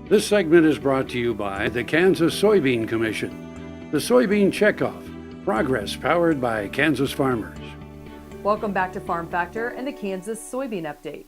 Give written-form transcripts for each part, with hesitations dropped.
This segment is brought to you by the Kansas Soybean Commission. The Soybean CheckOff, progress powered by Kansas farmers. Welcome back to Farm Factor and the Kansas Soybean Update.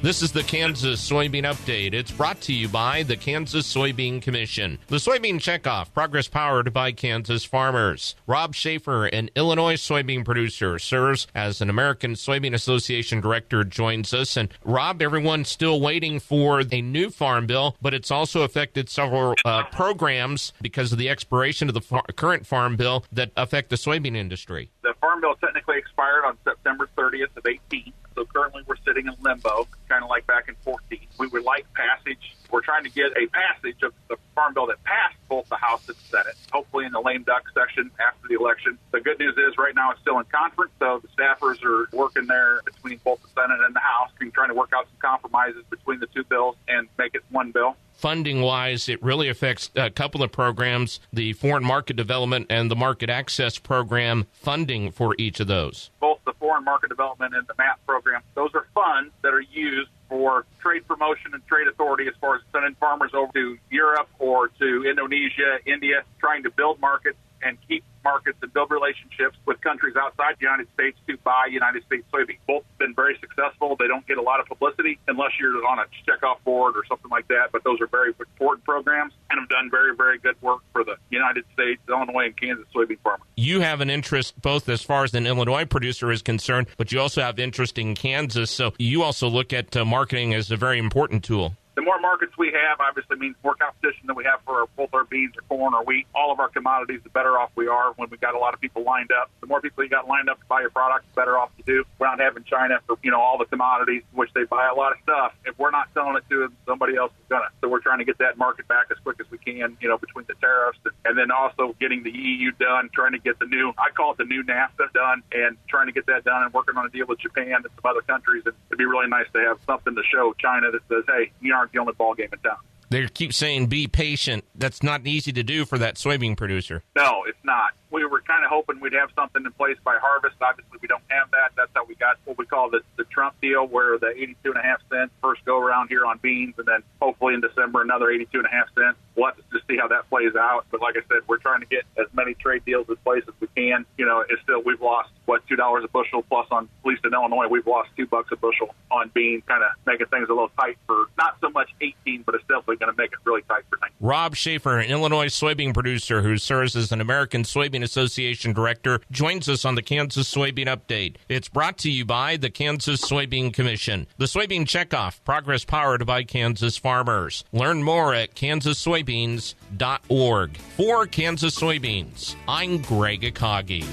This is the Kansas Soybean Update. It's brought to you by the Kansas Soybean Commission. The Soybean CheckOff, progress powered by Kansas farmers. Rob Shaffer, an Illinois soybean producer, serves as an American Soybean Association director, joins us. And Rob, everyone's still waiting for a new farm bill, but it's also affected several programs because of the expiration of the current farm bill that affect the soybean industry. The farm bill technically expired on September 30th of 18. So currently we're sitting in limbo, kind of like back in 14. We would like passage. We're trying to get a passage of the farm bill that passed both the House and Senate, hopefully in the lame duck session after the election. The good news is right now it's still in conference, so the staffers are working there between both the Senate and the House, trying to work out some compromises between the two bills and make it one bill. Funding-wise, it really affects a couple of programs, the Foreign Market Development and the Market Access Program funding for each of those. Both the Foreign Market Development and the MAP program, those are funds that are used for trade promotion and trade authority as far as sending farmers over to Europe or to Indonesia, India, trying to build markets and keep markets and build relationships with countries outside the United States to buy United States soybeans. Both have been very successful. They don't get a lot of publicity unless you're on a checkoff board or something like that, but those are very important programs and have done very, very good work for the United States, Illinois, and Kansas soybean farmers. You have an interest both as far as an Illinois producer is concerned, but you also have interest in Kansas, so you also look at marketing as a very important tool. The more markets we have obviously means more competition than we have for both our beans or corn or wheat. All of our commodities, the better off we are when we got a lot of people lined up. The more people you got lined up to buy your product, the better off you do. We're not having China for, all the commodities, which they buy a lot of stuff. If we're not selling it to them, somebody else is going to. So we're trying to get that market back as quick as we can, between the tariffs and then also getting the EU done, trying to get the new, I call it the new NAFTA done, and trying to get that done and working on a deal with Japan and some other countries. And it'd be really nice to have something to show China that says, hey, you aren't the only ball game in town. They keep saying be patient. That's not easy to do for that soybean producer. No, it's not. We were kind of hoping we'd have something in place by harvest. Obviously, we don't have that. That's how we got what we call the Trump deal, where the 82.5 cents first go around here on beans, and then hopefully in December another 82.5 cents. We'll have to just see how that plays out. But like I said, we're trying to get as many trade deals in place as we can. It's still, we've lost, $2 a bushel, plus on, at least in Illinois, we've lost $2 a bushel on beans, kind of making things a little tight for not so much 18, but it's definitely going to make it really tight for 19. Rob Shaffer, an Illinois soybean producer who serves as an American Soybean Association director, joins us on the Kansas Soybean Update. It's brought to you by the Kansas Soybean Commission. The Soybean CheckOff, progress powered by Kansas farmers. Learn more at kansassoybeans.org. For Kansas Soybeans, I'm Greg Akagi.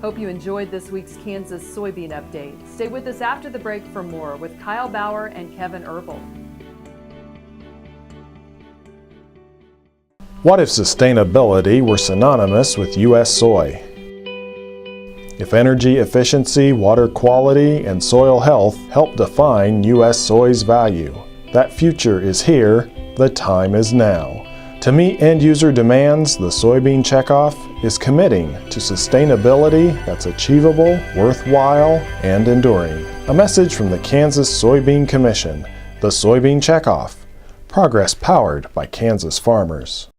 Hope you enjoyed this week's Kansas Soybean Update. Stay with us after the break for more with Kyle Bauer and Kevin Erbel. What if sustainability were synonymous with U.S. soy? If energy efficiency, water quality, and soil health help define U.S. soy's value, that future is here, the time is now. To meet end-user demands, the Soybean CheckOff is committing to sustainability that's achievable, worthwhile, and enduring. A message from the Kansas Soybean Commission, the Soybean CheckOff, progress powered by Kansas farmers.